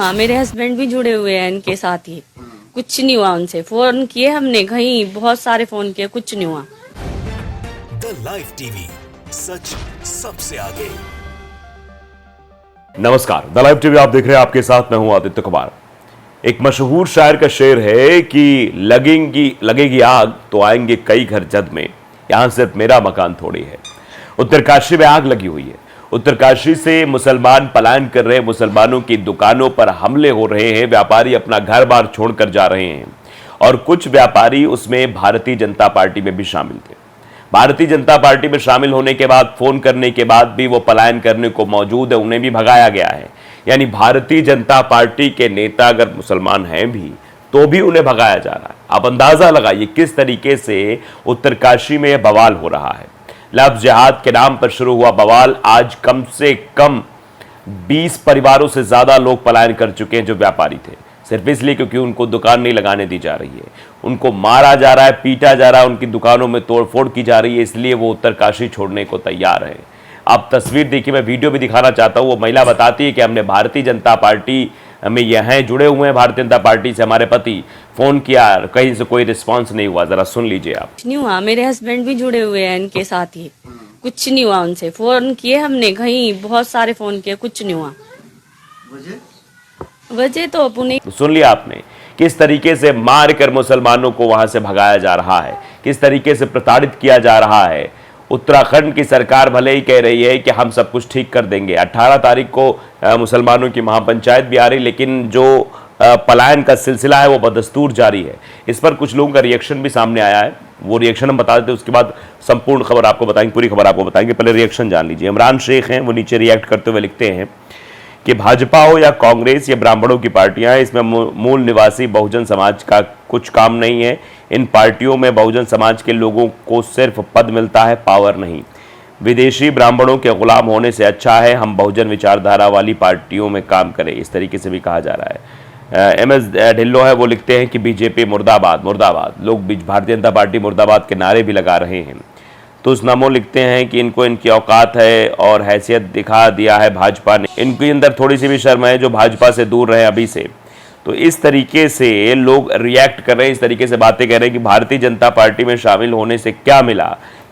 हुआ, मेरे हस्बैंड भी जुड़े हुए हैं इनके साथ ही। कुछ नहीं हुआ उनसे, फोन किए हमने, कहीं बहुत सारे फोन किए, कुछ नहीं हुआ। द लाइव टीवी, सच सबसे आगे। नमस्कार, द लाइव टीवी आप देख रहे हैं, आपके साथ मैं हूं आदित्य कुमार। एक मशहूर शायर का शेर है कि लगेगी आग तो आएंगे कई घर जद में, यहां सिर्फ मेरा मकान थोड़ी है। उत्तरकाशी में आग लगी हुई है। उत्तरकाशी से मुसलमान पलायन कर रहे, मुसलमानों की दुकानों पर हमले हो रहे हैं, व्यापारी अपना घर बार छोड़कर जा रहे हैं और कुछ व्यापारी उसमें भारतीय जनता पार्टी में भी शामिल थे। भारतीय जनता पार्टी में शामिल होने के बाद, फोन करने के बाद भी वो पलायन करने को मौजूद है, उन्हें भी भगाया गया है। यानी भारतीय जनता पार्टी के नेता अगर मुसलमान हैं भी तो भी उन्हें भगाया जा रहा है। आप अंदाजा लगाइए किस तरीके से उत्तरकाशी में यह बवाल हो रहा है। लफ्ज़ जिहाद के नाम पर शुरू हुआ बवाल आज कम से कम 20 परिवारों से ज्यादा लोग पलायन कर चुके हैं जो व्यापारी थे, सिर्फ इसलिए क्योंकि उनको दुकान नहीं लगाने दी जा रही है, उनको मारा जा रहा है, पीटा जा रहा है, उनकी दुकानों में तोड़फोड़ की जा रही है, इसलिए वो उत्तरकाशी छोड़ने को तैयार है। आप तस्वीर देखिए, मैं वीडियो भी दिखाना चाहता हूँ। वो महिला बताती है कि हमने भारतीय जनता पार्टी में यह हैं, जुड़े हुए हैं भारतीय जनता पार्टी से, हमारे पति, फोन किया, कहीं से कोई रिस्पांस नहीं हुआ। जरा सुन लीजिए आप। कुछ नहीं हुआ, मेरे हस्बैंड भी जुड़े हुए हैं इनके साथ ही। कुछ नहीं हुआ उनसे, फोन किए हमने, कहीं बहुत सारे फोन किए, कुछ नहीं हुआ। वजह तो अपने सुन लिया आपने, किस तरीके से मार कर मुसलमानों को वहां से भगाया जा रहा है, किस तरीके से प्रताड़ित किया जा रहा है। उत्तराखंड की सरकार भले ही कह रही है कि हम सब कुछ ठीक कर देंगे, 18 तारीख को मुसलमानों की महापंचायत भी आ रही, लेकिन जो पलायन का सिलसिला है वो बदस्तूर जारी है। इस पर कुछ लोगों का रिएक्शन भी सामने आया है, वो रिएक्शन हम बता देते हैं, उसके बाद संपूर्ण खबर आपको बताएंगे, पूरी खबर आपको बताएंगे। पहले रिएक्शन जान लीजिए। इमरान शेख हैं, वो नीचे रिएक्ट करते हुए लिखते हैं कि भाजपा हो या कांग्रेस या ब्राह्मणों की पार्टियां, इसमें मूल निवासी बहुजन समाज का कुछ काम नहीं है। इन पार्टियों में बहुजन समाज के लोगों को सिर्फ पद मिलता है, पावर नहीं। विदेशी ब्राह्मणों के गुलाम होने से अच्छा है हम बहुजन विचारधारा वाली पार्टियों में काम करें, इस तरीके से भी कहा जा रहा है। MS ढिल्लो है, वो लिखते हैं कि बीजेपी मुर्दाबाद मुर्दाबाद, लोग भारतीय जनता पार्टी मुर्दाबाद के नारे भी लगा रहे हैं। तो उस नमो लिखते हैं कि इनको इनकी औकात है और हैसियत दिखा दिया है भाजपा ने, इनके अंदर थोड़ी सी भी शर्म है जो भाजपा से दूर रहे अभी से। तो इस तरीके से लोग रिएक्ट कर रहे हैं, इस तरीके से बातें कर रहे हैं कि भारतीय जनता पार्टी में शामिल होने से क्या मिला,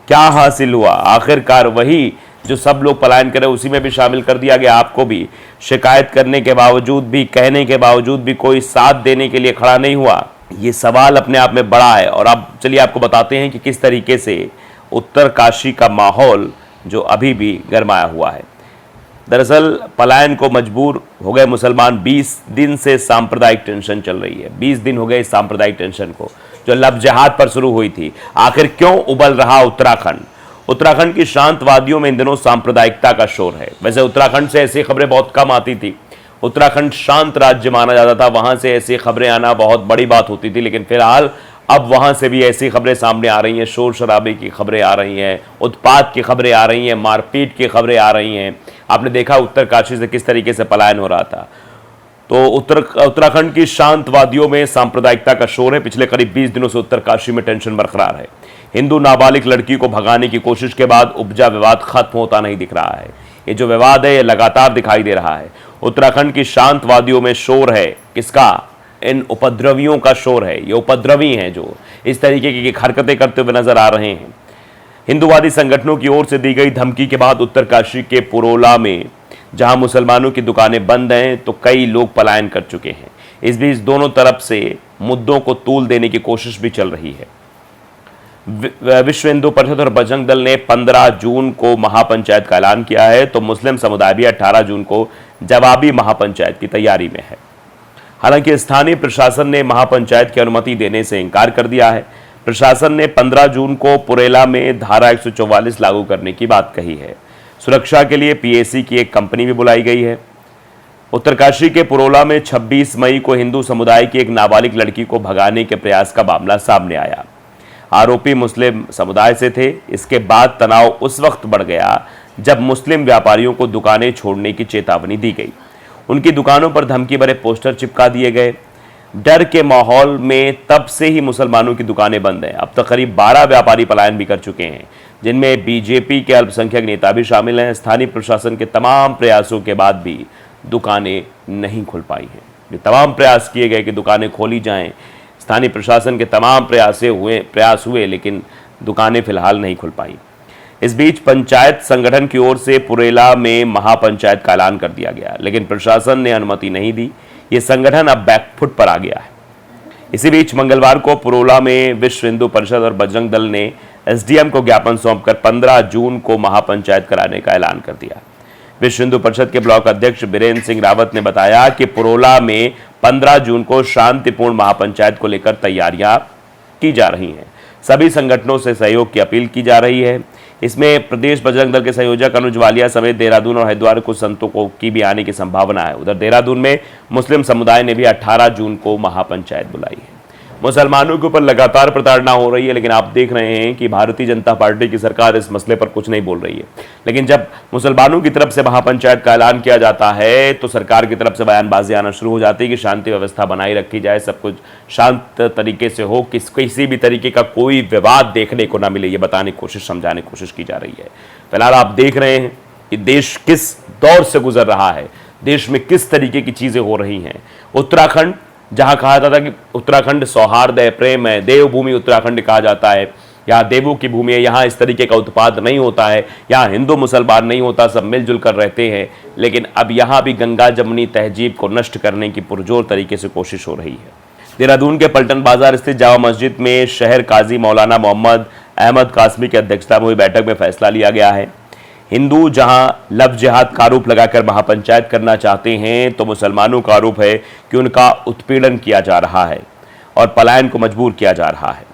क्या हासिल हुआ। आखिरकार वही जो सब लोग पलायन कर रहे हैं उसी में भी शामिल कर दिया गया। आपको भी शिकायत करने के बावजूद भी, कहने के बावजूद भी कोई साथ देने के लिए खड़ा नहीं हुआ। ये सवाल अपने आप में बड़ा है। और अब चलिए आपको बताते हैं कि किस तरीके से उत्तरकाशी का माहौल जो अभी भी गरमाया हुआ है। दरअसल पलायन को मजबूर हो गए मुसलमान। 20 दिन से सांप्रदायिक टेंशन चल रही है, 20 दिन हो गए इस सांप्रदायिक टेंशन को जो लफ्ज़ जिहाद पर शुरू हुई थी। आखिर क्यों उबल रहा उत्तराखंड? उत्तराखंड की शांत वादियों में इन दिनों सांप्रदायिकता का शोर है। वैसे उत्तराखंड से ऐसी खबरें बहुत कम आती थी, उत्तराखंड शांत राज्य माना जाता था, वहां से ऐसी खबरें आना बहुत बड़ी बात होती थी। लेकिन फिलहाल अब वहां से भी ऐसी खबरें सामने आ रही हैं, शोर शराबे की खबरें आ रही हैं, उत्पात की खबरें आ रही हैं, मारपीट की खबरें आ रही हैं। आपने देखा उत्तरकाशी से किस तरीके से पलायन हो रहा था। तो उत्तराखंड की शांत वादियों में सांप्रदायिकता का शोर है। पिछले करीब 20 दिनों से उत्तरकाशी में टेंशन बरकरार है। हिंदू नाबालिग लड़की को भगाने की कोशिश के बाद उपजा विवाद खत्म होता नहीं दिख रहा है। ये जो विवाद है ये लगातार दिखाई दे रहा है। उत्तराखंड की शांत वादियों में शोर है, किसका? इन उपद्रवियों का शोर है। ये उपद्रवी हैं जो इस तरीके की हरकतें करते हुए नजर आ रहे हैं। हिंदूवादी संगठनों की ओर से दी गई धमकी के बाद उत्तरकाशी के पुरोला में जहां मुसलमानों की दुकानें बंद हैं तो कई लोग पलायन कर चुके हैं। इस बीच दोनों तरफ से मुद्दों को तूल देने की कोशिश भी चल रही है। विश्व हिंदू परिषद और बजरंग दल ने 15 जून को महापंचायत का ऐलान किया है, तो मुस्लिम समुदाय भी 18 जून को जवाबी महापंचायत की तैयारी में है। हालांकि स्थानीय प्रशासन ने महापंचायत की अनुमति देने से इनकार कर दिया है। प्रशासन ने 15 जून को पुरेला में धारा 144 लागू करने की बात कही है। सुरक्षा के लिए PAC की एक कंपनी भी बुलाई गई है। उत्तरकाशी के पुरोला में 26 मई को हिंदू समुदाय की एक नाबालिग लड़की को भगाने के प्रयास का मामला सामने आया। आरोपी मुस्लिम समुदाय से थे। इसके बाद तनाव उस वक्त बढ़ गया जब मुस्लिम व्यापारियों को दुकानें छोड़ने की चेतावनी दी गई। उनकी दुकानों पर धमकी भरे पोस्टर चिपका दिए गए। डर के माहौल में तब से ही मुसलमानों की दुकानें बंद हैं। अब तक करीब 12 व्यापारी पलायन भी कर चुके हैं, जिनमें बीजेपी के अल्पसंख्यक नेता भी शामिल हैं। स्थानीय प्रशासन के तमाम प्रयासों के बाद भी दुकानें नहीं खुल पाई हैं। ये तमाम प्रयास किए गए कि दुकानें खोली जाएं, स्थानीय प्रशासन के तमाम प्रयास हुए लेकिन दुकानें फिलहाल नहीं खुल पाई। इस बीच पंचायत संगठन की ओर से पुरेला में महापंचायत का ऐलान कर दिया गया, लेकिन प्रशासन ने अनुमति नहीं दी। ये संगठन अब बैकफुट पर आ गया है। इसी बीच मंगलवार को पुरोला में विश्व हिंदू परिषद और बजरंग दल ने एसडीएम को ज्ञापन सौंपकर 15 जून को महापंचायत कराने का ऐलान कर दिया। विश्व हिंदू परिषद के ब्लॉक अध्यक्ष बीरेंद्र सिंह रावत ने बताया कि पुरोला में 15 जून को शांतिपूर्ण महापंचायत को लेकर तैयारियां की जा रही हैं। सभी संगठनों से सहयोग की अपील की जा रही है। इसमें प्रदेश बजरंग दल के संयोजक अनुज वालिया समेत देहरादून और हरिद्वार कुछ संतों को की भी आने की संभावना है। उधर देहरादून में मुस्लिम समुदाय ने भी 18 जून को महापंचायत बुलाई है। मुसलमानों के ऊपर लगातार प्रताड़ना हो रही है, लेकिन आप देख रहे हैं कि भारतीय जनता पार्टी की सरकार इस मसले पर कुछ नहीं बोल रही है। लेकिन जब मुसलमानों की तरफ से महापंचायत का ऐलान किया जाता है तो सरकार की तरफ से बयानबाजी आना शुरू हो जाती है कि शांति व्यवस्था बनाई रखी जाए, सब कुछ शांत तरीके से हो, किसी भी तरीके का कोई विवाद देखने को ना मिले, ये बताने की कोशिश, समझाने की कोशिश की जा रही है। फिलहाल आप देख रहे हैं कि देश किस दौर से गुजर रहा है, देश में किस तरीके की चीजें हो रही हैं। उत्तराखंड, जहां कहा जाता था कि उत्तराखंड सौहार्द है, प्रेम है, देवभूमि उत्तराखंड कहा जाता है, यहाँ देवों की भूमि है, यहाँ इस तरीके का उत्पाद नहीं होता है, यहाँ हिंदू मुसलमान नहीं होता, सब मिलजुल कर रहते हैं। लेकिन अब यहाँ भी गंगा जमुनी तहजीब को नष्ट करने की पुरजोर तरीके से कोशिश हो रही है। देहरादून के पलटन बाजार स्थित जामा मस्जिद में शहर काजी मौलाना मोहम्मद अहमद कासमी की अध्यक्षता में हुई बैठक में फैसला लिया गया है। हिंदू जहां लव जिहाद का आरोप लगाकर महापंचायत करना चाहते हैं तो मुसलमानों का आरोप है कि उनका उत्पीड़न किया जा रहा है और पलायन को मजबूर किया जा रहा है।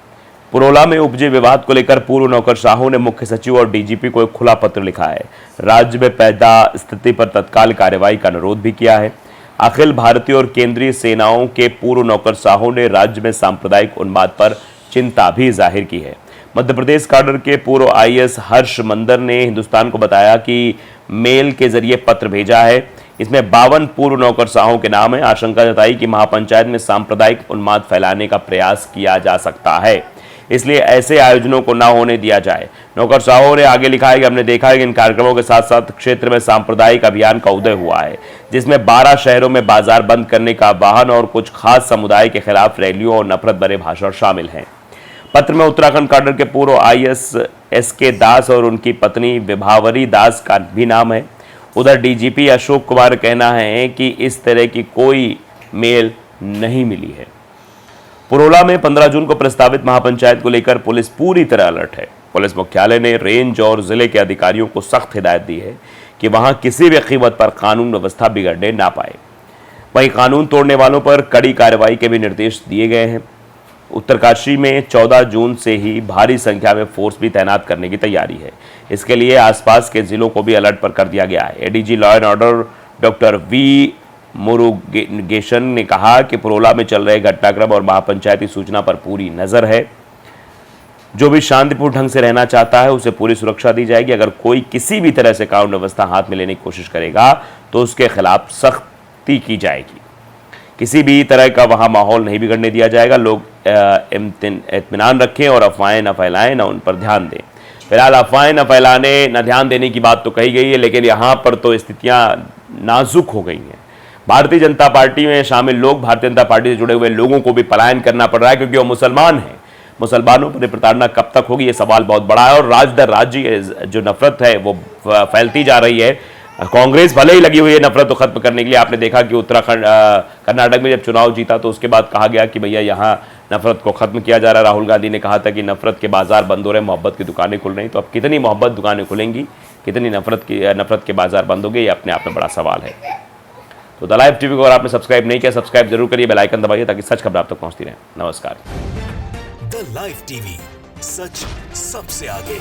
पुरोला में उपजे विवाद को लेकर पूर्व नौकरशाहों ने मुख्य सचिव और डीजीपी को एक खुला पत्र लिखा है। राज्य में पैदा स्थिति पर तत्काल कार्रवाई का अनुरोध भी किया है। अखिल भारतीय और केंद्रीय सेनाओं के पूर्व नौकरशाहों ने राज्य में सांप्रदायिक उन्माद पर चिंता भी जाहिर की है। मध्य प्रदेश काडर के पूर्व आईएएस हर्ष मंदर ने हिंदुस्तान को बताया कि मेल के जरिए पत्र भेजा है। इसमें 52 पूर्व नौकरशाहों के नाम है। आशंका जताई कि महापंचायत में सांप्रदायिक उन्माद फैलाने का प्रयास किया जा सकता है, इसलिए ऐसे आयोजनों को न होने दिया जाए। नौकरशाहों ने आगे लिखा है कि हमने देखा है कि इन कार्यक्रमों के साथ साथ क्षेत्र में सांप्रदायिक अभियान का उदय हुआ है, जिसमें 12 शहरों में बाजार बंद करने का आह्वान और कुछ खास समुदाय के खिलाफ रैलियों और नफरत भरे भाषण शामिल हैं। पत्र में उत्तराखंड काडर के पूर्व आईएएस एसके दास और उनकी पत्नी विभावरी दास का भी नाम है। उधर डीजीपी अशोक कुमार का कहना है कि इस तरह की कोई मेल नहीं मिली है। पुरोला में 15 जून को प्रस्तावित महापंचायत को लेकर पुलिस पूरी तरह अलर्ट है। पुलिस मुख्यालय ने रेंज और जिले के अधिकारियों को सख्त हिदायत दी है कि वहां किसी भी कीमत पर कानून व्यवस्था बिगड़ने ना पाए। वहीं कानून तोड़ने वालों पर कड़ी कार्रवाई के भी निर्देश दिए गए हैं। उत्तरकाशी में 14 जून से ही भारी संख्या में फोर्स भी तैनात करने की तैयारी है। इसके लिए आसपास के जिलों को भी अलर्ट पर कर दिया गया है। ADG law and order doctor V Murugesan ने कहा कि पुरोला में चल रहे घटनाक्रम और महापंचायती सूचना पर पूरी नजर है। जो भी शांतिपूर्ण ढंग से रहना चाहता है उसे पूरी सुरक्षा दी जाएगी। अगर कोई किसी भी तरह से कानून व्यवस्था हाथ में लेने की कोशिश करेगा तो उसके खिलाफ सख्ती की जाएगी। किसी भी तरह का वहां माहौल नहीं बिगड़ने दिया जाएगा। लोग इत्मीनान रखें और अफवाहें न फैलाएं, न उन पर ध्यान दें। फिलहाल अफवाहें न फैलाने, न ध्यान देने की बात तो कही गई है, लेकिन यहाँ पर तो स्थितियाँ नाजुक हो गई हैं। भारतीय जनता पार्टी में शामिल लोग, भारतीय जनता पार्टी से जुड़े हुए लोगों को भी पलायन करना पड़ रहा है क्योंकि वो मुसलमान हैं। मुसलमानों पर प्रताड़ना कब तक होगी, ये सवाल बहुत बड़ा है और राज्य दर राज्य जो नफरत है वो फैलती जा रही है। कांग्रेस भले ही लगी हुई है नफरत को खत्म करने के लिए। आपने देखा कि उत्तराखंड कर्नाटक में जब चुनाव जीता तो उसके बाद कहा गया कि भैया यहाँ नफरत को खत्म किया जा रहा है। राहुल गांधी ने कहा था कि नफरत के बाजार बंद हो रहे हैं, मोहब्बत की दुकानें खुल रही। तो अब कितनी मोहब्बत दुकानें खुलेंगी, कितनी नफरत के बाजार बंद होंगे, ये अपने आप में बड़ा सवाल है। तो द लाइव टीवी को अगर आपने सब्सक्राइब नहीं किया, सब्सक्राइब जरूर करिए, बेल आइकन दबाइए ताकि सच खबर आप तक पहुंचती रहे। नमस्कार। द लाइव टीवी, सच सबसे आगे।